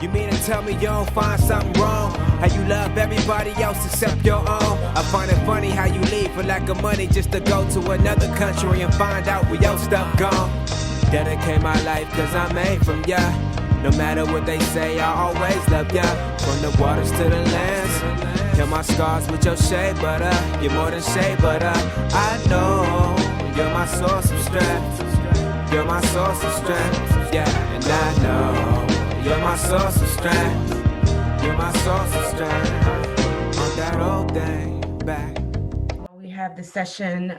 You mean to tell me you don't find something wrong? How you love everybody else except your own? I find it funny how you leave for lack of money just to go to another country and find out where your stuff gone. Dedicate my life cause I'm made from ya. No matter what they say, I always love ya. From the waters to the lands. Kill my scars with your shea butter. You're more than shea butter. I know you're my source of strength. You're my source of strength. Yeah, and I know you're my source of strength. You're my source of strength. On that old thing back. We have the session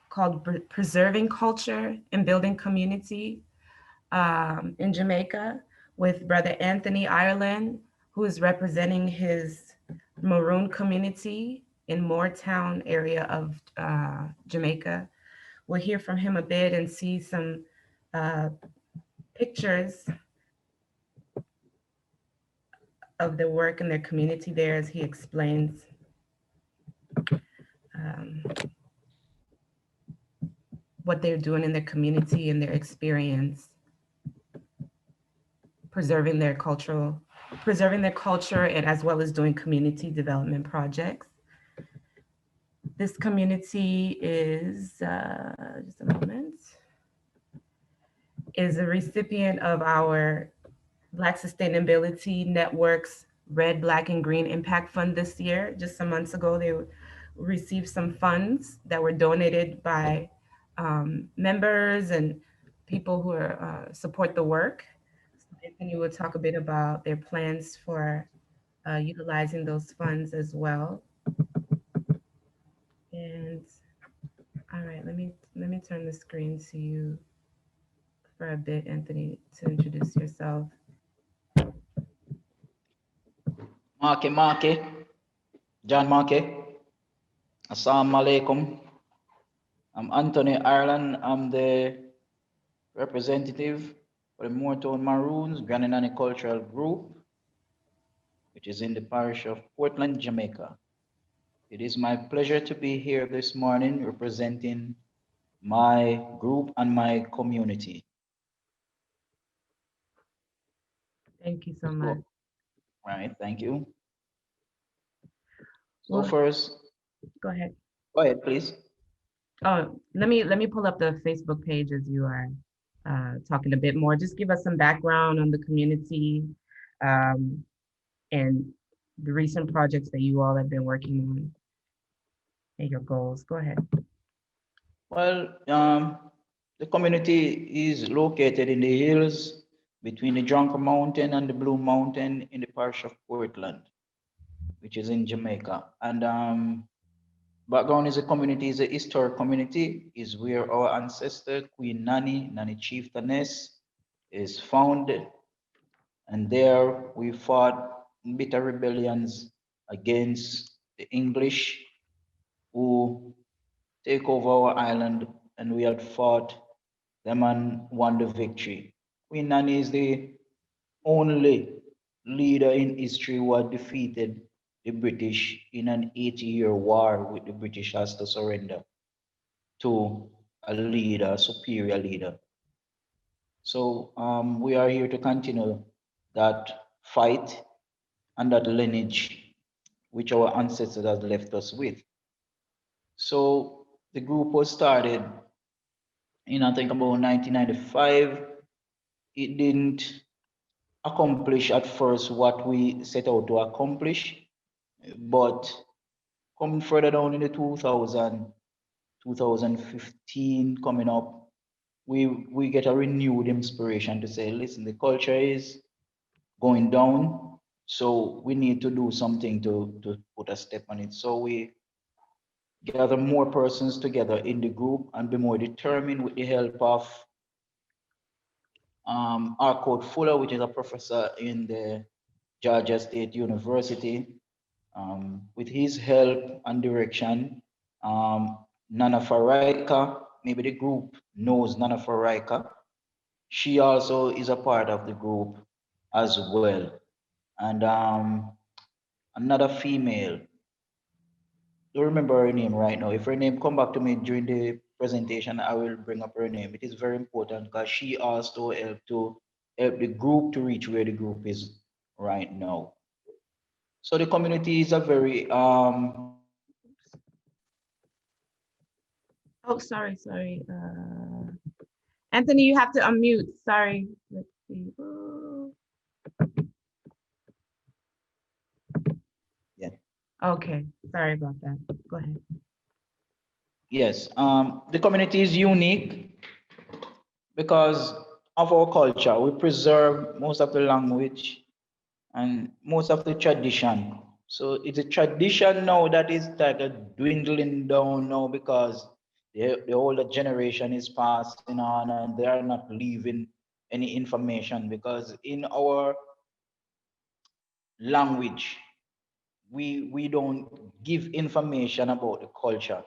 called Preserving Culture and Building Community in Jamaica with Brother Anthony Ireland, who is representing his Maroon community in Moortown area of Jamaica. We'll hear from him a bit and see some uh, pictures of their work and their community there as he explains um, what they're doing in their community and their experience preserving their culture and as well as doing community development projects. This community is just a moment, is a recipient of our Black Sustainability Network's Red, Black, and Green Impact Fund this year. Just some months ago, they received some funds that were donated by members and people who are, support the work. So Anthony will talk a bit about their plans for utilizing those funds as well. And all right, let me turn the screen to you for a bit, Anthony, to introduce yourself. Marky, John Marky. Assalamu alaikum. I'm Anthony Ireland. I'm the representative for the Moortown Maroons, Queen Nanny Cultural Group, which is in the parish of Portland, Jamaica. It is my pleasure to be here this morning representing my group and my community. Thank you so much. Right, thank you. So Well, first, go ahead. go ahead, please. Oh, let me pull up the Facebook page as you are talking a bit more. Just give us some background on the community um, and the recent projects that you all have been working on and your goals. Go ahead. Well, the community is located in the hills between the Jonker Mountain and the Blue Mountain in the parish of Portland, which is in Jamaica. And background is the community is a historic community, is where our ancestor, Queen Nanny, Nanny Chieftainess, is founded. And there we fought bitter rebellions against the English who take over our island, and we had fought them and won the victory. Queen Nanny is the only leader in history who had defeated the British in an 80-year war with the British has to surrender to a leader, a superior leader. So we are here to continue that fight and that lineage which our ancestors have left us with. So the group was started in I think about 1995. It didn't accomplish at first what we set out to accomplish, but coming further down in the 2015 coming up, we get a renewed inspiration to say, listen, the culture is going down, so we need to do something to put a step on it. So we gather more persons together in the group and be more determined with the help of Arcode Fuller, which is a professor in the Georgia State University. With his help and direction, Nana Faraika, maybe the group knows Nana Faraika. She also is a part of the group as well. And another female, don't remember her name right now. If her name come back to me during the presentation, I will bring up her name. It is very important because she also helped to help the group to reach where the group is right now. So the community is a very Oh, sorry. Anthony, you have to unmute. Sorry. Let's see. Ooh. yeah. Okay, sorry about that. Go ahead. Yes, the community is unique because of our culture. We preserve most of the language and most of the tradition. So it's a tradition now that is like a dwindling down now because the older generation is passing on and they are not leaving any information because in our language we don't give information about the culture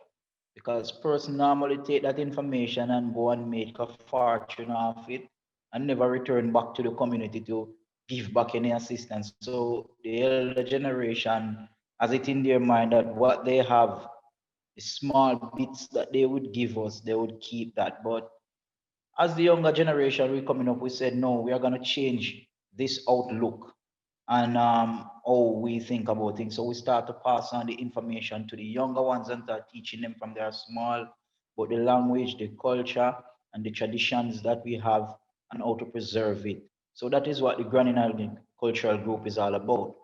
because person normally take that information and go and make a fortune off it and never return back to the community to give back any assistance. So the elder generation has it in their mind that what they have, the small bits that they would give us, they would keep that. But as the younger generation we coming up, we said no, we are going to change this outlook and how we think about things. So we start to pass on the information to the younger ones and start teaching them from their small, but the language, the culture, and the traditions that we have and how to preserve it. So that is what the Granny Nanny Cultural Group is all about.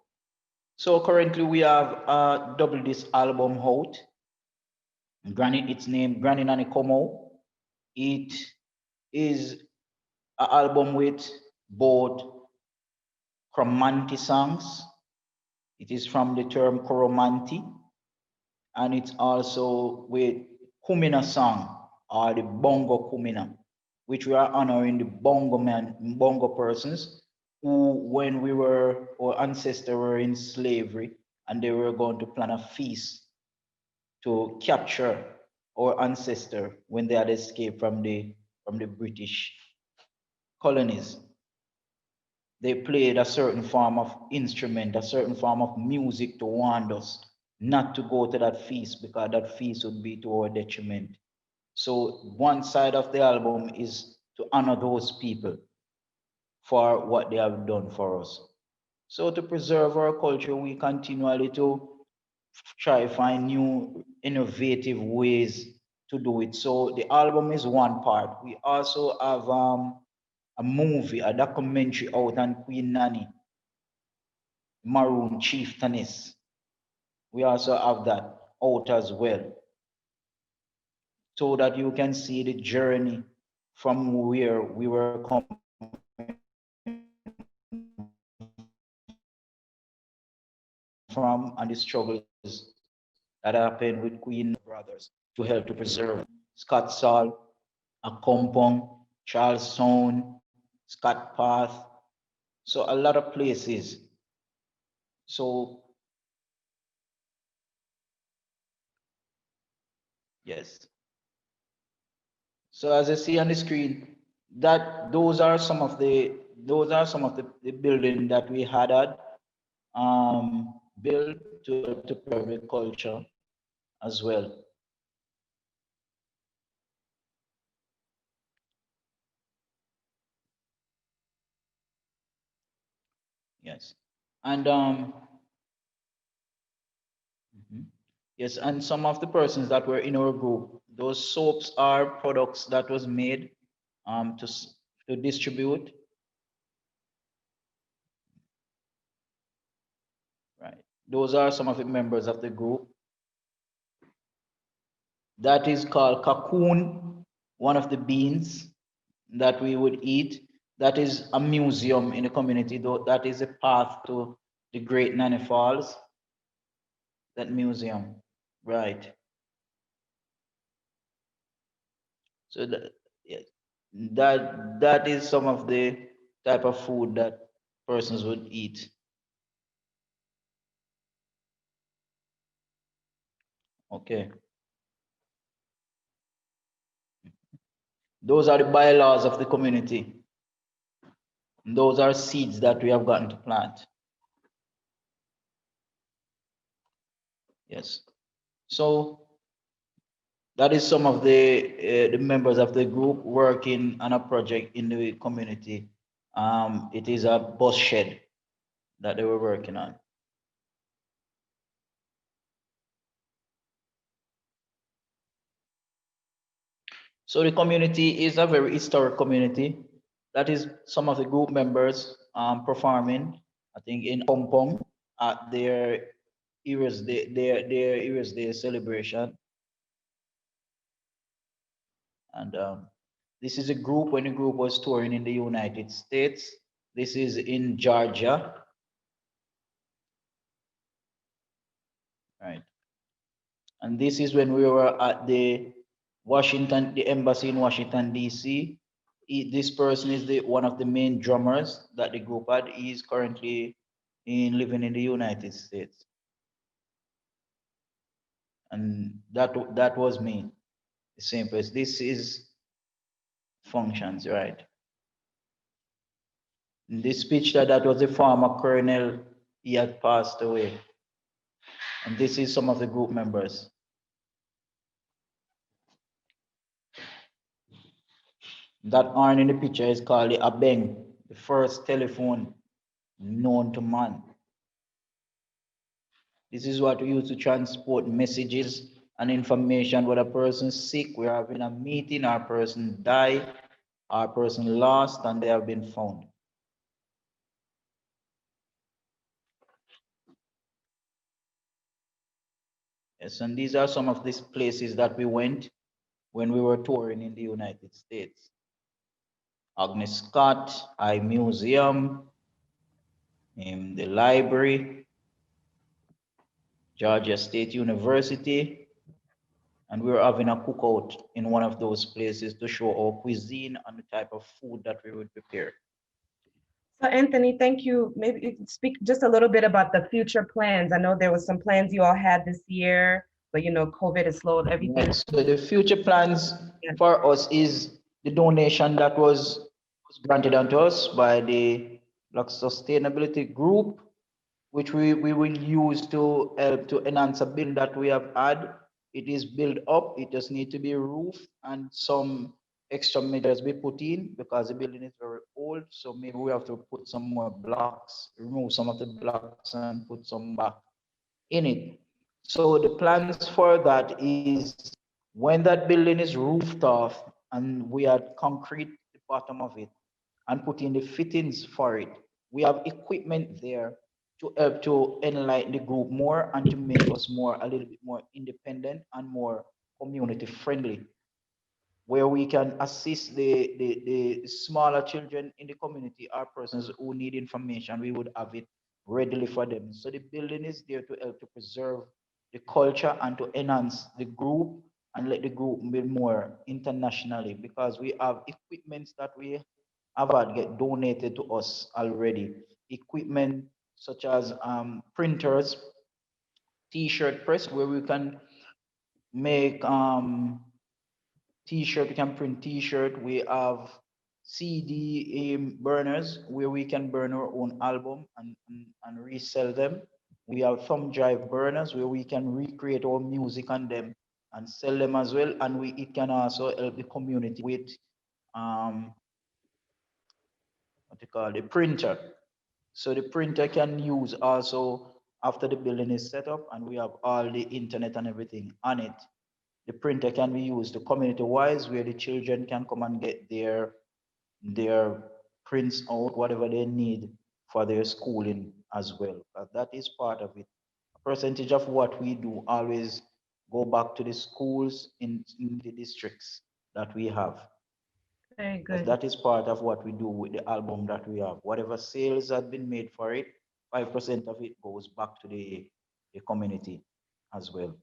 So currently we have a double disc album out. Granny, it's named Granny Nanny Como. It is an album with both chromanti songs. It is from the term chromanti, and it's also with kumina song or the bongo kumina, which we are honoring the bongo persons who, when we were, our ancestors were in slavery and they were going to plan a feast to capture our ancestor when they had escaped from the British colonies. They played a certain form of instrument, a certain form of music to warn us not to go to that feast because that feast would be to our detriment. So one side of the album is to honor those people for what they have done for us. So to preserve our culture, we continually to try find new innovative ways to do it. So the album is one part. We also have a movie, a documentary out on Queen Nanny, Maroon chieftainess. We also have that out as well, so that you can see the journey from where we were coming from and the struggles that happened with Queen brothers to help to preserve Scott Sall, Accompong, Charlestown, Scott Path. So a lot of places. So yes. So as I see on the screen, that those are some of the building that we had built to private culture as well. Yes. And mhm. Yes, and some of the persons that were in our group, those soaps are products that was made to distribute. Right. Those are some of the members of the group. That is called cocoon, one of the beans that we would eat. That is a museum in the community, though that is a path to the Great Nanny Falls, that museum. Right. So that, yes, that is some of the type of food that persons would eat. Okay. Those are the bylaws of the community. Those are seeds that we have gotten to plant. Yes. So that is some of the members of the group working on a project in the community It is a bus shed that they were working on. So the community is a very historic community. That is some of the group members performing, I think, in Hong Kong at their Eras Day celebration. And this is a group when the group was touring in the United States. This is in Georgia, right? And this is when we were at the embassy in Washington, D.C. This person is one of the main drummers that the group had. He is currently living in the United States. And that was me, the same person. This is functions, right? In this picture, that was a former colonel. He had passed away. And this is some of the group members. That horn in the picture is called the abeng, the first telephone known to man. This is what we use to transport messages and information. Whether a person's sick, we're having a meeting, our person died, our person lost, and they have been found. Yes, and these are some of these places that we went when we were touring in the United States. Agnes Scott, I Museum, the library, Georgia State University, and we were having a cookout in one of those places to show our cuisine and the type of food that we would prepare. So Anthony, thank you. Maybe you could speak just a little bit about the future plans. I know there was some plans you all had this year, but COVID has slowed everything. Right. So the future plans for us is the donation that was granted unto us by the Black Sustainability Group, which we will use to help to enhance a building that we have had. It is built up, it just need to be roofed and some extra measures be put in because the building is very old. So maybe we have to put some more blocks, remove some of the blocks and put some back in it. So the plans for that is when that building is roofed off and we had concrete the bottom of it and put in the fittings for it, we have equipment there to help to enlighten the group more and to make us more a little bit more independent and more community friendly, where we can assist the smaller children in the community or persons who need information. We would have it readily for them. So the building is there to help to preserve the culture and to enhance the group and let the group be more internationally, because we have equipments that we have had get donated to us already. Equipment such as printers, t-shirt press, where we can make t-shirt, we can print t-shirt. We have CD burners where we can burn our own album and resell them. We have thumb drive burners where we can recreate our music on them and sell them as well. And it can also help the community with what you call the printer. So the printer can use also after the building is set up and we have all the internet and everything on it. The printer can be used to community wise where the children can come and get their prints out, whatever they need for their schooling as well. That is part of it. A percentage of what we do always go back to the schools in the districts that we have. Very Because good. that is part of what we do with the album that we have. Whatever sales have been made for it, 5% of it goes back to the community as well.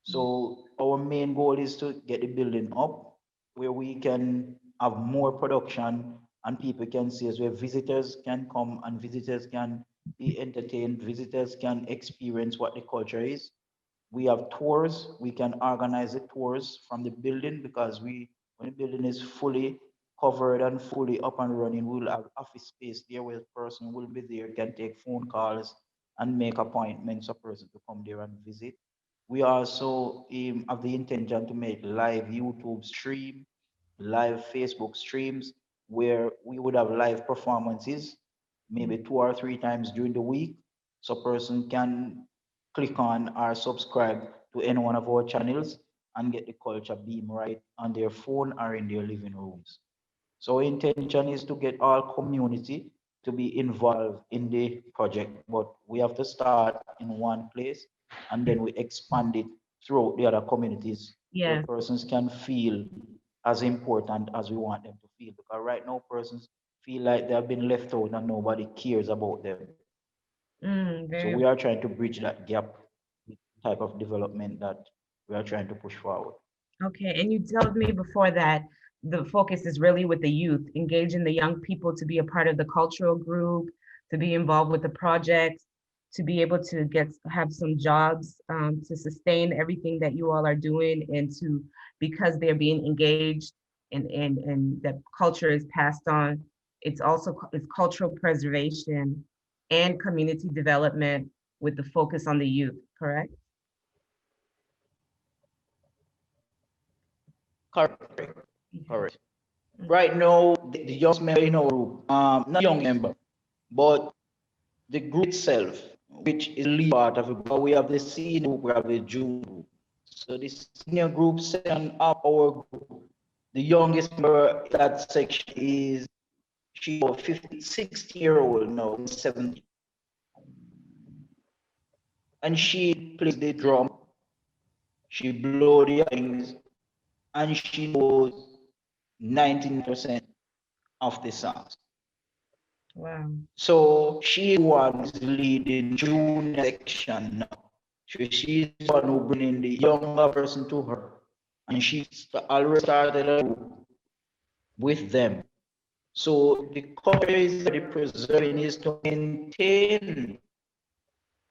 So our main goal is to get the building up where we can have more production and people can see us, where visitors can come and visitors can be entertained, visitors can experience what the culture is. We have tours, we can organize the tours from the building because when the building is fully covered and fully up and running, we'll have office space there where the person will be there, can take phone calls and make appointments for a person to come there and visit. We also have the intention to make live YouTube stream, live Facebook streams, where we would have live performances, maybe 2 or 3 times during the week. So person can click on or subscribe to any one of our channels and get the culture beam right on their phone or in their living rooms. So intention is to get all community to be involved in the project, but we have to start in one place and then we expand it throughout the other communities where Yes. persons can feel as important as we want them to feel. Because right now persons feel like they have been left out and nobody cares about them. So Very. we are trying to bridge that gap with the type of development that we are trying to push forward. Okay, and you told me before that the focus is really with the youth, engaging the young people to be a part of the cultural group, to be involved with the projects, to be able to have some jobs, to sustain everything that you all are doing, and to, because they're being engaged and that culture is passed on. It's also it's cultural preservation and community development with the focus on the youth, correct? Correct. Correct. Right now, the young member in our group, not young member, but the group itself, which is lead part of it, but we have the senior group, we have the junior group. So the senior group section of our group, the youngest member in that section is she about 50, 60-year-old now, 70. And she plays the drum, she blows the things, and she knows 19% of the songs. Wow. So she was leading junior section now. So she's the one who bringing the younger person to her. And she already started a group with them. So the culture is the preserving is to maintain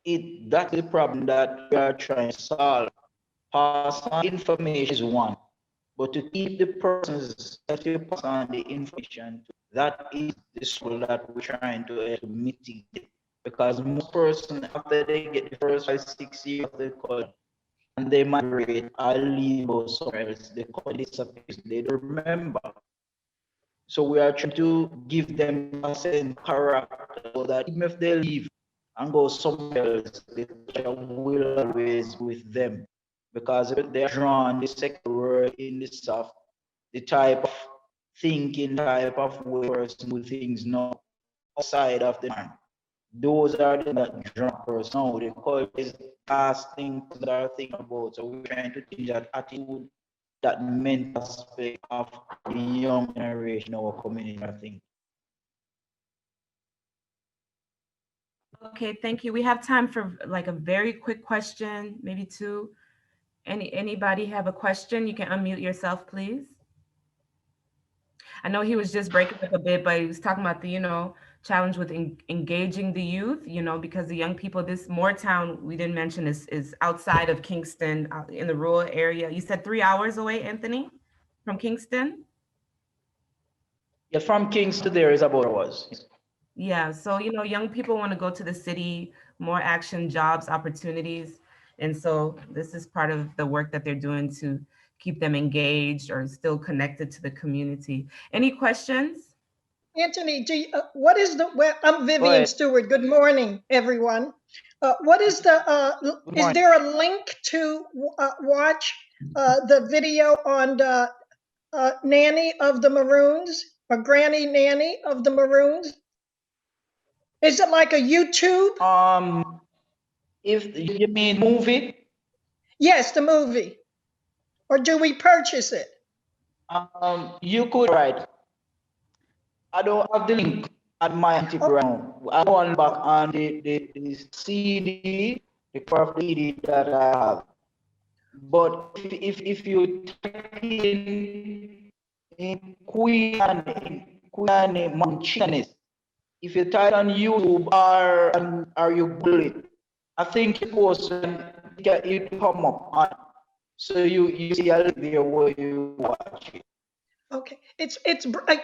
it. That's the problem that we are trying to solve. Pass on information is one, but to keep the persons that you pass on the information to, that is the soul that we're trying to mitigate. Because most persons, after they get the first 5, 6 years of the college, and they migrate or leave or somewhere else, the college disappears, they don't remember. So we are trying to give them a certain character so that even if they leave and go somewhere else, the culture will always with them. Because if they're drawn the secular in the stuff, the type of thinking, type of way person do things now outside of the norm. Those are the that draw person. Now the culture is last thing that are thinking about. So we're trying to change that attitude, that mental aspect of the young generation, our community, I think. Okay, thank you. We have time for like a very quick question, maybe two. Anybody have a question? You can unmute yourself, please. I know he was just breaking up a bit, but he was talking about the, challenge with engaging the youth, because the young people, this Moortown, we didn't mention, is outside of Kingston, out in the rural area. You said 3 hours away, Anthony, from Kingston? Yeah, from Kings to there is about hours. Yeah, so young people want to go to the city, more action, jobs, opportunities. And so this is part of the work that they're doing to keep them engaged or still connected to the community. Any questions? Anthony, what is well, I'm Vivian ahead. Stewart. Good morning, everyone. What is Good is morning. there a link to watch the video on the Nanny of the Maroons or Granny Nanny of the Maroons? Is it like a YouTube? If you mean movie, Yes, the movie. Or do we purchase it? you could write. I don't have the link at my tip right now. I go on back on the CD, the craft CD that I have. But if you type in Queen Nanny Mountain, if you type on YouTube or you Google it, I think it was it come up on. So you see a link there where you watch it. Okay,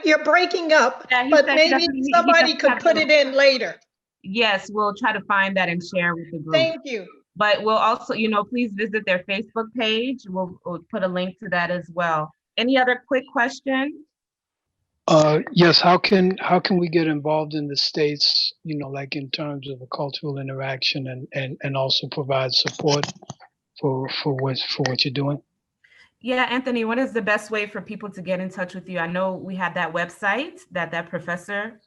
you're breaking up, Yeah, he but said maybe he somebody doesn't could have put the- it in later. Yes, we'll try to find that and share with the group. Thank you. But we'll also, please visit their Facebook page. We'll put a link to that as well. Any other quick questions? Yes, how can we get involved in the States, like in terms of a cultural interaction and also provide support for what you're doing? Yeah, Anthony, what is the best way for people to get in touch with you? I know we had that website that professor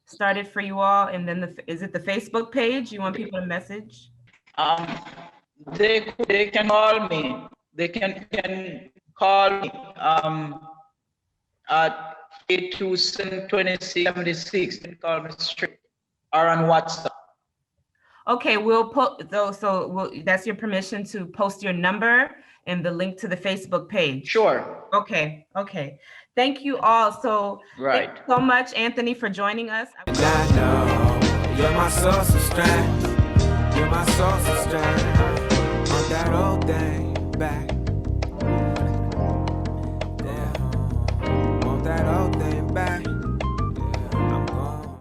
started for you all, and then is it the Facebook page? You want people to message? They can call me. They can call me at 827-2676. They can call me straight or on WhatsApp. Okay, we'll put those. So that's your permission to post your number and the link to the Facebook page. Sure. Okay. Thank you all. So Right. thank you so much, Anthony, for joining us. And I know you're my source of strength. You're my source of strength. On that old thing back